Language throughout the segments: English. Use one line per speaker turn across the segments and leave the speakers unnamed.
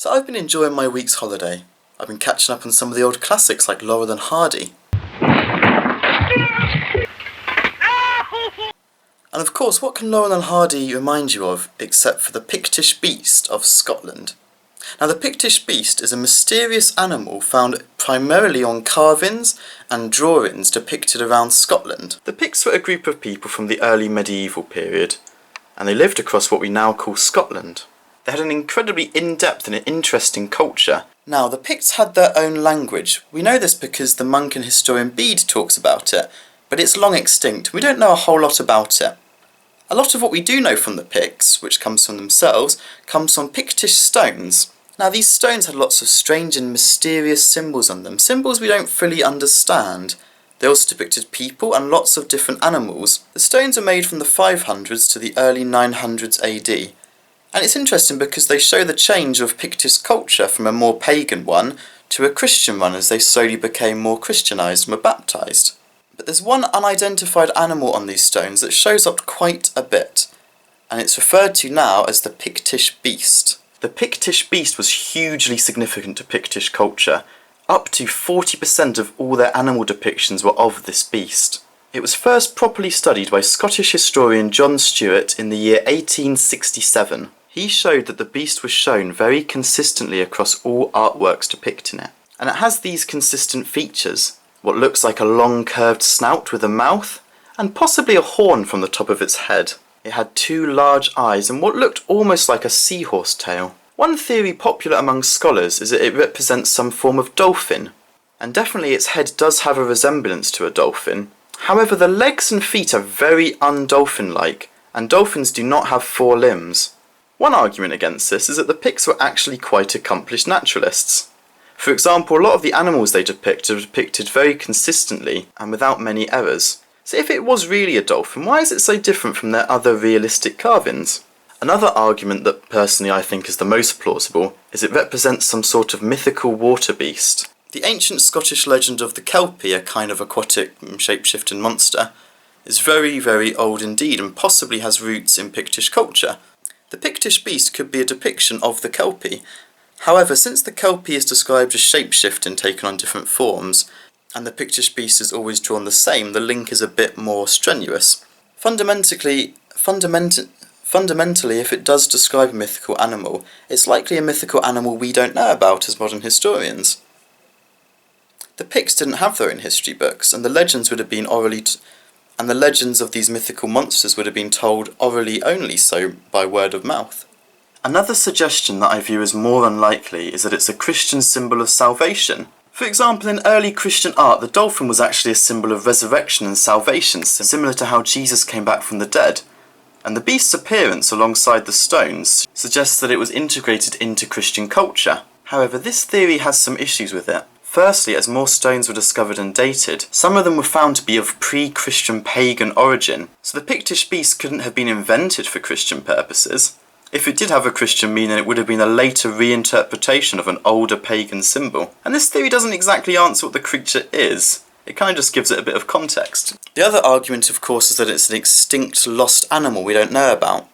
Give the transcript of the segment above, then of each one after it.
So I've been enjoying my week's holiday. I've been catching up on some of the old classics like Laurel and Hardy. And of course, what can Laurel and Hardy remind you of except for the Pictish Beast of Scotland? Now, the Pictish Beast is a mysterious animal found primarily on carvings and drawings depicted around Scotland. The Picts were a group of people from the early medieval period, and they lived across what we now call Scotland. They had an incredibly in-depth and interesting culture. Now, the Picts had their own language. We know this because the monk and historian Bede talks about it, but it's long extinct. We don't know a whole lot about it. A lot of what we do know from the Picts, which comes from themselves, comes from Pictish stones. Now, these stones had lots of strange and mysterious symbols on them, symbols we don't fully understand. They also depicted people and lots of different animals. The stones are made from the 500s to the early 900s AD. And it's interesting because they show the change of Pictish culture from a more pagan one to a Christian one as they slowly became more Christianised and were baptised. But there's one unidentified animal on these stones that shows up quite a bit, and it's referred to now as the Pictish Beast. The Pictish Beast was hugely significant to Pictish culture. Up to 40% of all their animal depictions were of this beast. It was first properly studied by Scottish historian John Stuart in the year 1867. He showed that the beast was shown very consistently across all artworks depicting it. And it has these consistent features: what looks like a long curved snout with a mouth, and possibly a horn from the top of its head. It had two large eyes and what looked almost like a seahorse tail. One theory popular among scholars is that it represents some form of dolphin, and definitely its head does have a resemblance to a dolphin. However, the legs and feet are very undolphin-like, and dolphins do not have 4 limbs. One argument against this is that the Picts were actually quite accomplished naturalists. For example, a lot of the animals they depict are depicted very consistently and without many errors. So if it was really a dolphin, why is it so different from their other realistic carvings? Another argument that personally I think is the most plausible is it represents some sort of mythical water beast. The ancient Scottish legend of the Kelpie, a kind of aquatic shape-shifting monster, is very, very old indeed and possibly has roots in Pictish culture. The Pictish Beast could be a depiction of the Kelpie. However, since the Kelpie is described as shape-shifting, taken on different forms, and the Pictish Beast is always drawn the same, the link is a bit more strenuous. Fundamentally, if it does describe a mythical animal, it's likely a mythical animal we don't know about as modern historians. The Picts didn't have their own history books, and the legends would have been and the legends of these mythical monsters would have been told orally only, so by word of mouth. Another suggestion that I view as more unlikely is that it's a Christian symbol of salvation. For example, in early Christian art, the dolphin was actually a symbol of resurrection and salvation, similar to how Jesus came back from the dead. And the beast's appearance alongside the stones suggests that it was integrated into Christian culture. However, this theory has some issues with it. Firstly, as more stones were discovered and dated, some of them were found to be of pre-Christian pagan origin, so the Pictish Beast couldn't have been invented for Christian purposes. If it did have a Christian meaning, it would have been a later reinterpretation of an older pagan symbol. And this theory doesn't exactly answer what the creature is. It kind of just gives it a bit of context. The other argument, of course, is that it's an extinct, lost animal we don't know about.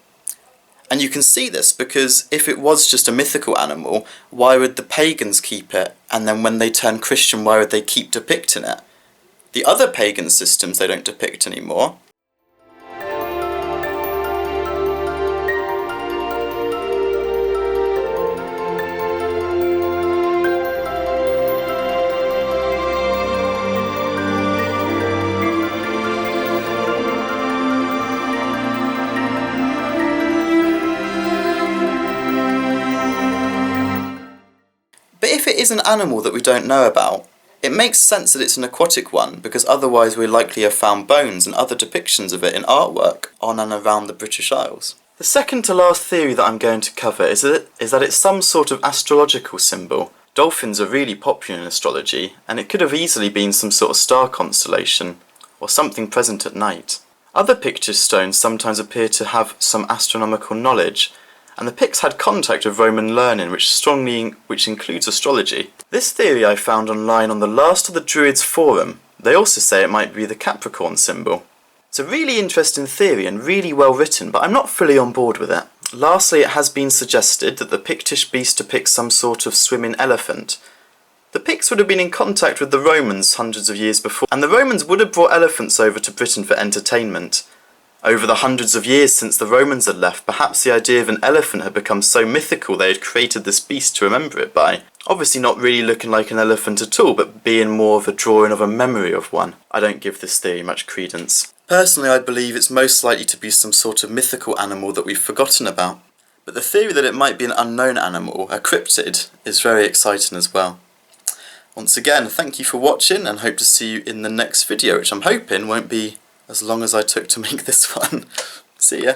And you can see this because if it was just a mythical animal, why would the pagans keep it? And then when they turn Christian, why would they keep depicting it? The other pagan systems they don't depict anymore. But if it is an animal that we don't know about, it makes sense that it's an aquatic one, because otherwise we'd likely have found bones and other depictions of it in artwork on and around the British Isles. The second to last theory that I'm going to cover is that it's some sort of astrological symbol. Dolphins are really popular in astrology, and it could have easily been some sort of star constellation, or something present at night. Other Pictish stones sometimes appear to have some astronomical knowledge, and the Picts had contact with Roman learning which includes astrology. This theory I found online on the Last of the Druids forum. They also say it might be the Capricorn symbol. It's a really interesting theory and really well written, but I'm not fully on board with it. Lastly, it has been suggested that the Pictish Beast depicts some sort of swimming elephant. The Picts would have been in contact with the Romans hundreds of years before, and the Romans would have brought elephants over to Britain for entertainment. Over the hundreds of years since the Romans had left, perhaps the idea of an elephant had become so mythical they had created this beast to remember it by. Obviously not really looking like an elephant at all, but being more of a drawing of a memory of one. I don't give this theory much credence. Personally, I believe it's most likely to be some sort of mythical animal that we've forgotten about. But the theory that it might be an unknown animal, a cryptid, is very exciting as well. Once again, thank you for watching and hope to see you in the next video, which I'm hoping won't be as long as I took to make this one. See ya.